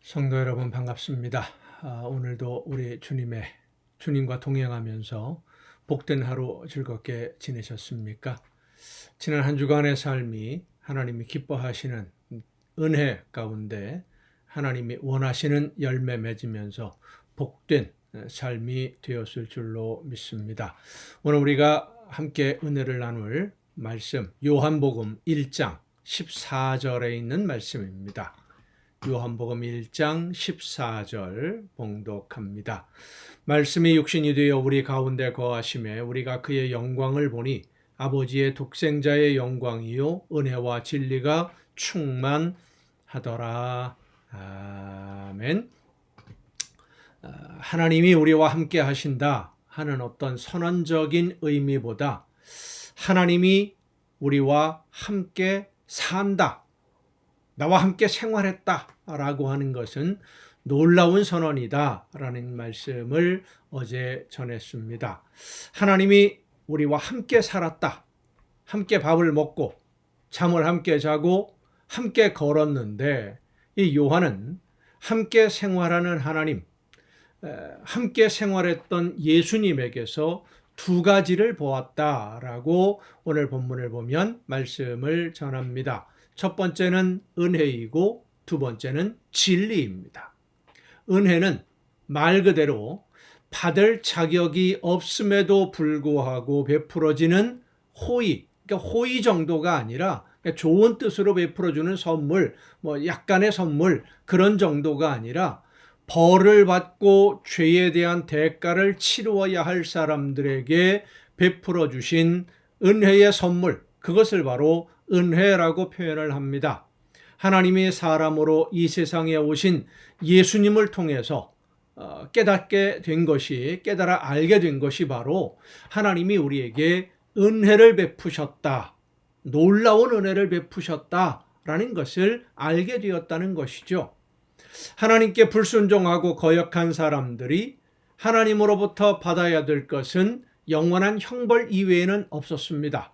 성도 여러분 반갑습니다. 오늘도 우리 주님과 동행하면서 복된 하루 즐겁게 지내셨습니까? 지난 한 주간의 삶이 하나님이 기뻐하시는 은혜 가운데 하나님이 원하시는 열매 맺으면서 복된 삶이 되었을 줄로 믿습니다. 오늘 우리가 함께 은혜를 나눌 말씀 요한복음 1장 14절에 있는 말씀입니다. 요한복음 1장 14절 봉독합니다. 말씀이 육신이 되어 우리 가운데 거하심에 우리가 그의 영광을 보니 아버지의 독생자의 영광이요 은혜와 진리가 충만하더라. 아멘. 하나님이 우리와 함께 하신다 하는 어떤 선언적인 의미보다 하나님이 우리와 함께 산다, 나와 함께 생활했다 라고 하는 것은 놀라운 선언이다 라는 말씀을 어제 전했습니다. 하나님이 우리와 함께 살았다, 함께 밥을 먹고 잠을 함께 자고 함께 걸었는데 이 요한은 함께 생활하는 하나님, 함께 생활했던 예수님에게서 두 가지를 보았다라고 오늘 본문을 보면 말씀을 전합니다. 첫 번째는 은혜이고 두 번째는 진리입니다. 은혜는 말 그대로 받을 자격이 없음에도 불구하고 베풀어지는 호의, 그러니까 호의 정도가 아니라 좋은 뜻으로 베풀어주는 선물, 약간의 선물 그런 정도가 아니라 벌을 받고 죄에 대한 대가를 치루어야 할 사람들에게 베풀어 주신 은혜의 선물, 그것을 바로 은혜라고 표현을 합니다. 하나님이 사람으로 이 세상에 오신 예수님을 통해서 깨닫게 된 것이, 깨달아 알게 된 것이 바로 하나님이 우리에게 은혜를 베푸셨다, 놀라운 은혜를 베푸셨다라는 것을 알게 되었다는 것이죠. 하나님께 불순종하고 거역한 사람들이 하나님으로부터 받아야 될 것은 영원한 형벌 이외에는 없었습니다.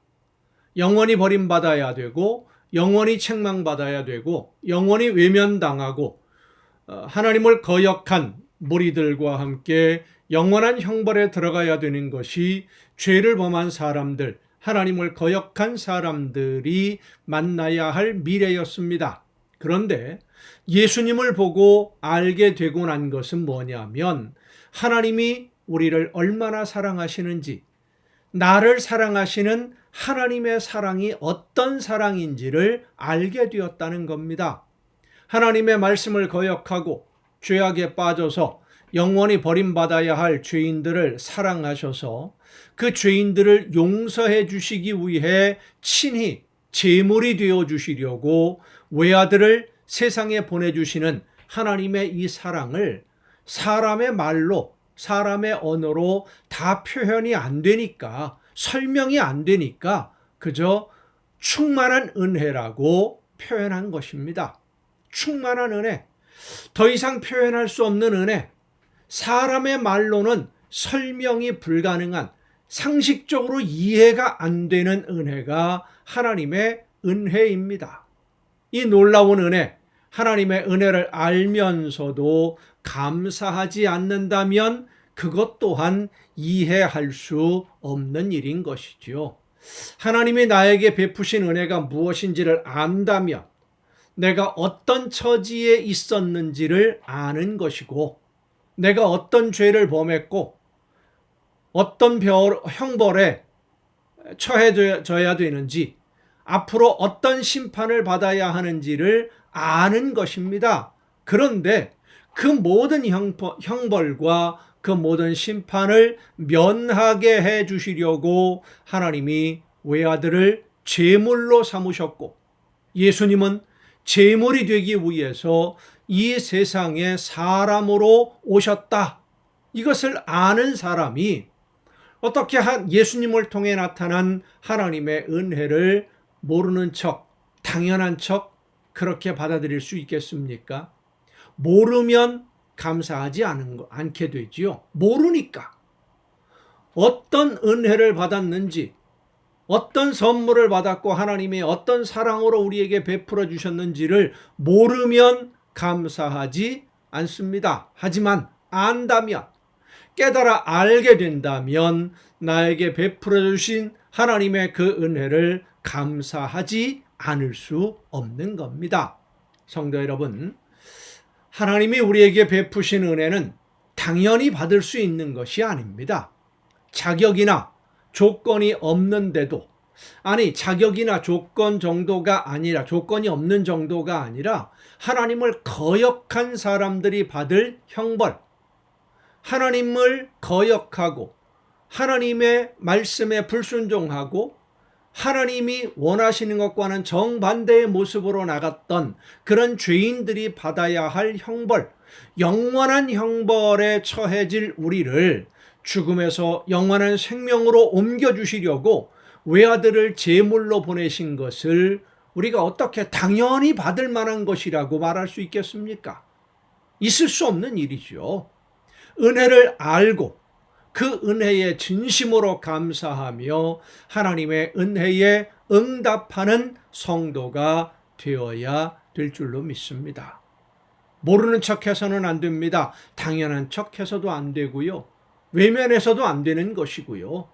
영원히 버림받아야 되고 영원히 책망받아야 되고 영원히 외면당하고 하나님을 거역한 무리들과 함께 영원한 형벌에 들어가야 되는 것이 죄를 범한 사람들, 하나님을 거역한 사람들이 만나야 할 미래였습니다. 그런데 예수님을 보고 알게 되고 난 것은 뭐냐면 하나님이 우리를 얼마나 사랑하시는지, 나를 사랑하시는 하나님의 사랑이 어떤 사랑인지를 알게 되었다는 겁니다. 하나님의 말씀을 거역하고 죄악에 빠져서 영원히 버림받아야 할 죄인들을 사랑하셔서 그 죄인들을 용서해 주시기 위해 친히 제물이 되어 주시려고 외아들을 세상에 보내주시는 하나님의 이 사랑을 사람의 말로, 사람의 언어로 다 표현이 안 되니까, 설명이 안 되니까 그저 충만한 은혜라고 표현한 것입니다. 충만한 은혜, 더 이상 표현할 수 없는 은혜, 사람의 말로는 설명이 불가능한, 상식적으로 이해가 안 되는 은혜가 하나님의 은혜입니다. 이 놀라운 은혜, 하나님의 은혜를 알면서도 감사하지 않는다면 그것 또한 이해할 수 없는 일인 것이지요. 하나님이 나에게 베푸신 은혜가 무엇인지를 안다면 내가 어떤 처지에 있었는지를 아는 것이고, 내가 어떤 죄를 범했고 어떤 형벌에 처해져야 되는지, 앞으로 어떤 심판을 받아야 하는지를 아는 것입니다. 그런데 그 모든 형벌과 그 모든 심판을 면하게 해 주시려고 하나님이 외아들을 제물로 삼으셨고, 예수님은 제물이 되기 위해서 이 세상에 사람으로 오셨다. 이것을 아는 사람이 어떻게 예수님을 통해 나타난 하나님의 은혜를 모르는 척, 당연한 척 그렇게 받아들일 수 있겠습니까? 모르면 감사하지 않게 되지요. 모르니까. 어떤 은혜를 받았는지, 어떤 선물을 받았고 하나님의 어떤 사랑으로 우리에게 베풀어 주셨는지를 모르면 감사하지 않습니다. 하지만 안다면, 깨달아 알게 된다면 나에게 베풀어 주신 하나님의 그 은혜를 감사하지 않을 수 없는 겁니다. 성도 여러분, 하나님이 우리에게 베푸신 은혜는 당연히 받을 수 있는 것이 아닙니다. 자격이나 조건이 없는데도, 아니 자격이나 조건 정도가 아니라, 조건이 없는 정도가 아니라 하나님을 거역한 사람들이 받을 형벌, 하나님을 거역하고 하나님의 말씀에 불순종하고 하나님이 원하시는 것과는 정반대의 모습으로 나갔던 그런 죄인들이 받아야 할 형벌, 영원한 형벌에 처해질 우리를 죽음에서 영원한 생명으로 옮겨주시려고 외아들을 제물로 보내신 것을 우리가 어떻게 당연히 받을 만한 것이라고 말할 수 있겠습니까? 있을 수 없는 일이죠. 은혜를 알고 그 은혜에 진심으로 감사하며 하나님의 은혜에 응답하는 성도가 되어야 될 줄로 믿습니다. 모르는 척해서는 안 됩니다. 당연한 척해서도 안 되고요. 외면해서도 안 되는 것이고요.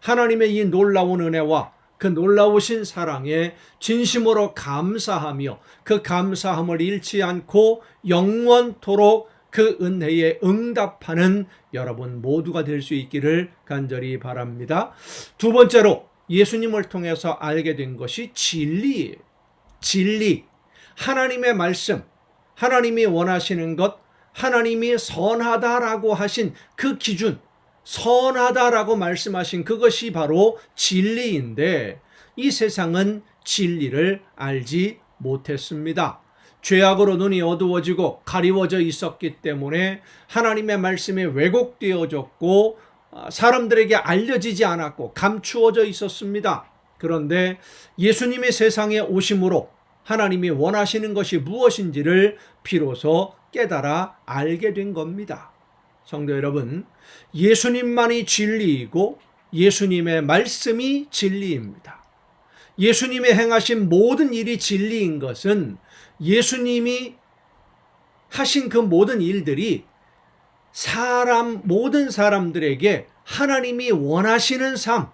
하나님의 이 놀라운 은혜와 그 놀라우신 사랑에 진심으로 감사하며 그 감사함을 잃지 않고 영원토록 그 은혜에 응답하는 여러분 모두가 될 수 있기를 간절히 바랍니다. 두 번째로 예수님을 통해서 알게 된 것이 진리예요. 진리, 하나님의 말씀, 하나님이 원하시는 것, 하나님이 선하다라고 하신 그 기준, 선하다라고 말씀하신 그것이 바로 진리인데 이 세상은 진리를 알지 못했습니다. 죄악으로 눈이 어두워지고 가리워져 있었기 때문에 하나님의 말씀이 왜곡되어졌고 사람들에게 알려지지 않았고 감추어져 있었습니다. 그런데 예수님의 세상에 오심으로 하나님이 원하시는 것이 무엇인지를 비로소 깨달아 알게 된 겁니다. 성도 여러분, 예수님만이 진리이고 예수님의 말씀이 진리입니다. 예수님의 행하신 모든 일이 진리인 것은 예수님이 하신 그 모든 일들이 모든 사람들에게 하나님이 원하시는 삶,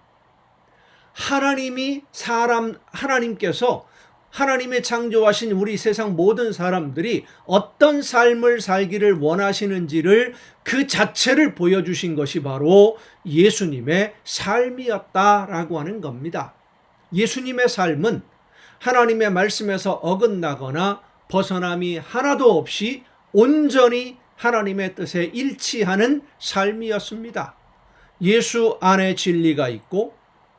하나님께서 하나님의 창조하신 우리 세상 모든 사람들이 어떤 삶을 살기를 원하시는지를 그 자체를 보여주신 것이 바로 예수님의 삶이었다라고 하는 겁니다. 예수님의 삶은 하나님의 말씀에서 어긋나거나 벗어남이 하나도 없이 온전히 하나님의 뜻에 일치하는 삶이었습니다. 예수 안에 진리가 있고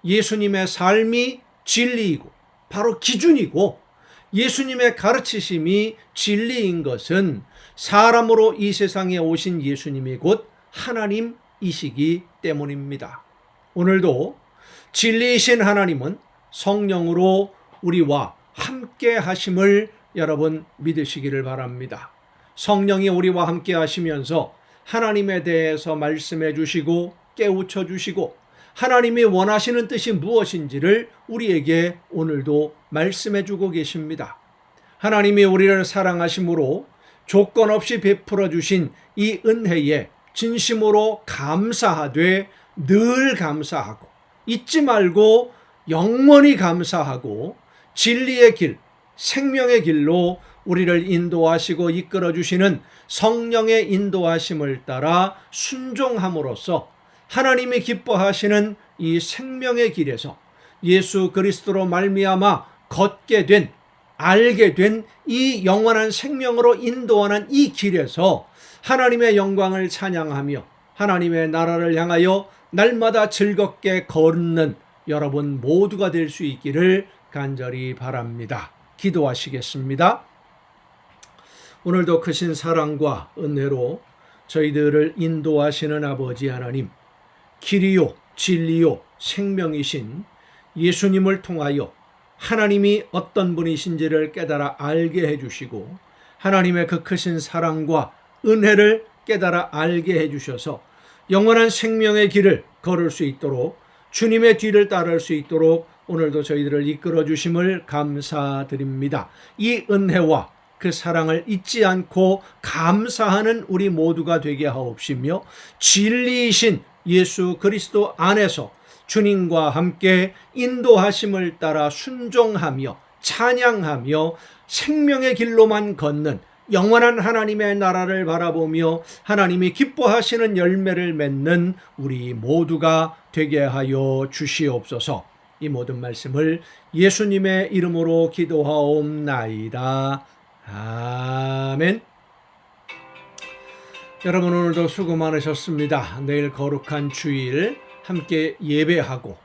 예수님의 삶이 진리이고 바로 기준이고 예수님의 가르치심이 진리인 것은 사람으로 이 세상에 오신 예수님이 곧 하나님이시기 때문입니다. 오늘도 진리이신 하나님은 성령으로 우리와 함께 하심을 여러분 믿으시기를 바랍니다. 성령이 우리와 함께 하시면서 하나님에 대해서 말씀해 주시고 깨우쳐 주시고 하나님이 원하시는 뜻이 무엇인지를 우리에게 오늘도 말씀해 주고 계십니다. 하나님이 우리를 사랑하심으로 조건 없이 베풀어 주신 이 은혜에 진심으로 감사하되 늘 감사하고 잊지 말고 영원히 감사하고 진리의 길, 생명의 길로 우리를 인도하시고 이끌어 주시는 성령의 인도하심을 따라 순종함으로써 하나님이 기뻐하시는 이 생명의 길에서 예수 그리스도로 말미암아 걷게 된, 알게 된 이 영원한 생명으로 인도하는 이 길에서 하나님의 영광을 찬양하며 하나님의 나라를 향하여 날마다 즐겁게 걷는 여러분 모두가 될 수 있기를 간절히 바랍니다. 기도하시겠습니다. 오늘도 크신 사랑과 은혜로 저희들을 인도하시는 아버지 하나님, 길이요 진리요 생명이신 예수님을 통하여 하나님이 어떤 분이신지를 깨달아 알게 해주시고 하나님의 그 크신 사랑과 은혜를 깨달아 알게 해주셔서 영원한 생명의 길을 걸을 수 있도록 주님의 뒤를 따를 수 있도록 오늘도 저희들을 이끌어 주심을 감사드립니다. 이 은혜와 그 사랑을 잊지 않고 감사하는 우리 모두가 되게 하옵시며, 진리이신 예수 그리스도 안에서 주님과 함께 인도하심을 따라 순종하며 찬양하며 생명의 길로만 걷는 영원한 하나님의 나라를 바라보며 하나님이 기뻐하시는 열매를 맺는 우리 모두가 되게 하여 주시옵소서. 이 모든 말씀을 예수님의 이름으로 기도하옵나이다. 아멘. 여러분, 오늘도 수고 많으셨습니다. 내일 거룩한 주일 함께 예배하고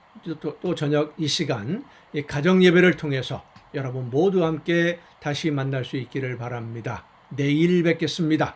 또 저녁 이 시간 가정 예배를 통해서 여러분 모두 함께 다시 만날 수 있기를 바랍니다. 내일 뵙겠습니다.